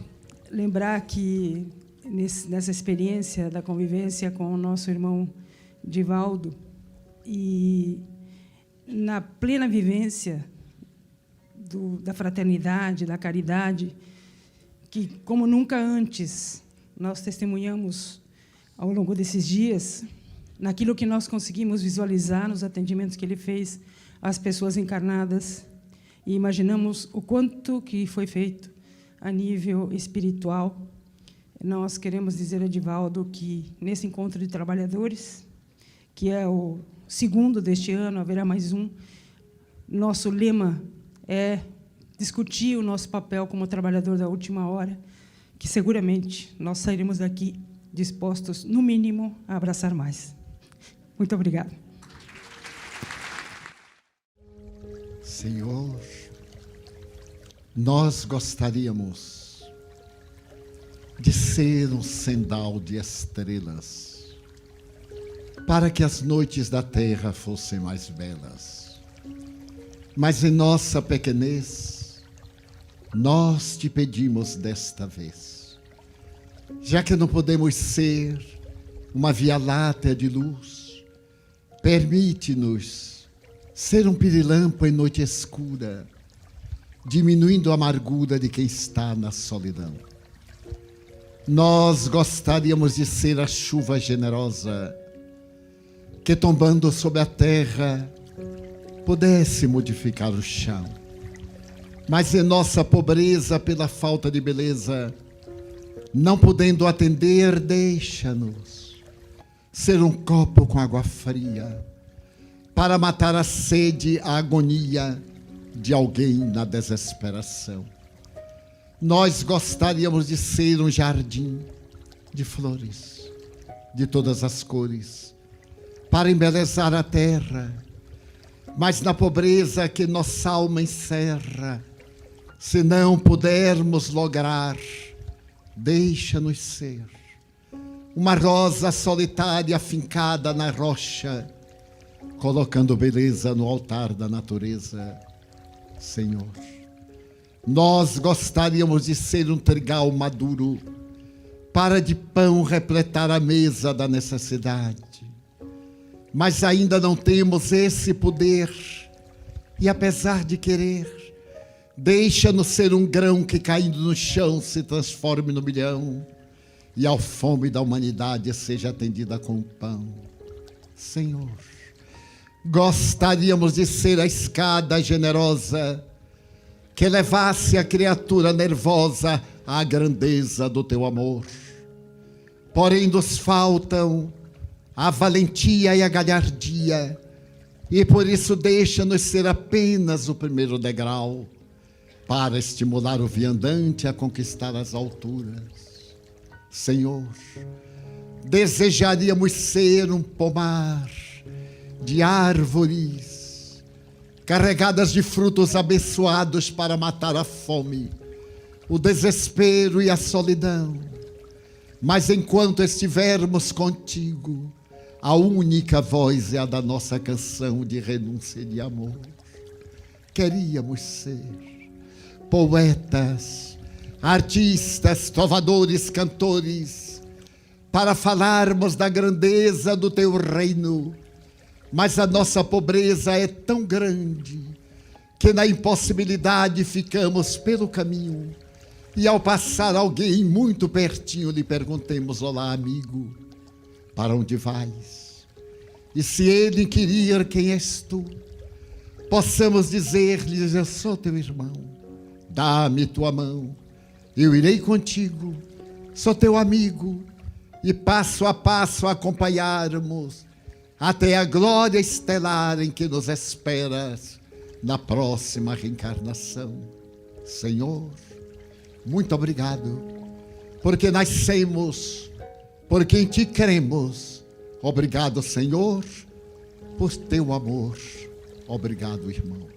lembrar que, nessa experiência da convivência com o nosso irmão Divaldo, e na plena vivência da fraternidade, da caridade, que, como nunca antes, nós testemunhamos ao longo desses dias, naquilo que nós conseguimos visualizar nos atendimentos que ele fez às pessoas encarnadas, e imaginamos o quanto que foi feito a nível espiritual. Nós queremos dizer a Divaldo que, nesse encontro de trabalhadores, que é o segundo deste ano, haverá mais um, nosso lema é discutir o nosso papel como trabalhador da última hora, que seguramente nós sairemos daqui dispostos, no mínimo, a abraçar mais. Muito obrigada. Senhor, nós gostaríamos de ser um sendal de estrelas para que as noites da terra fossem mais belas. Mas em nossa pequenez, nós te pedimos desta vez, já que não podemos ser uma via-láctea de luz, permite-nos ser um pirilampo em noite escura, diminuindo a amargura de quem está na solidão. Nós gostaríamos de ser a chuva generosa que, tombando sobre a terra, pudesse modificar o chão. Mas em nossa pobreza, pela falta de beleza, não podendo atender, deixa-nos ser um copo com água fria para matar a sede, a agonia de alguém na desesperação. Nós gostaríamos de ser um jardim de flores, de todas as cores, para embelezar a terra, mas na pobreza que nossa alma encerra, se não pudermos lograr, deixa-nos ser uma rosa solitária afincada na rocha, colocando beleza no altar da natureza, Senhor, nós gostaríamos de ser um trigal maduro para de pão repletar a mesa da necessidade, mas ainda não temos esse poder, e apesar de querer, deixa-nos ser um grão que caindo no chão se transforme no milhão, e a fome da humanidade seja atendida com pão. Senhor, gostaríamos de ser a escada generosa que levasse a criatura nervosa à grandeza do teu amor. Porém, nos faltam a valentia e a galhardia, e por isso deixa-nos ser apenas o primeiro degrau para estimular o viandante a conquistar as alturas. Senhor, desejaríamos ser um pomar de árvores carregadas de frutos abençoados para matar a fome, o desespero e a solidão. Mas enquanto estivermos contigo, a única voz é a da nossa canção de renúncia e de amor. Queríamos ser poetas, artistas, trovadores, cantores, para falarmos da grandeza do teu reino, mas a nossa pobreza é tão grande que na impossibilidade ficamos pelo caminho, e ao passar alguém muito pertinho lhe perguntemos: olá, amigo, para onde vais? E se ele inquirir quem és tu, possamos dizer-lhes: eu sou teu irmão, dá-me tua mão, eu irei contigo, sou teu amigo, e passo a passo acompanharmos até a glória estelar em que nos esperas na próxima reencarnação. Senhor, muito obrigado, porque nascemos, porque em ti cremos. Obrigado, Senhor, por teu amor. Obrigado, irmãos.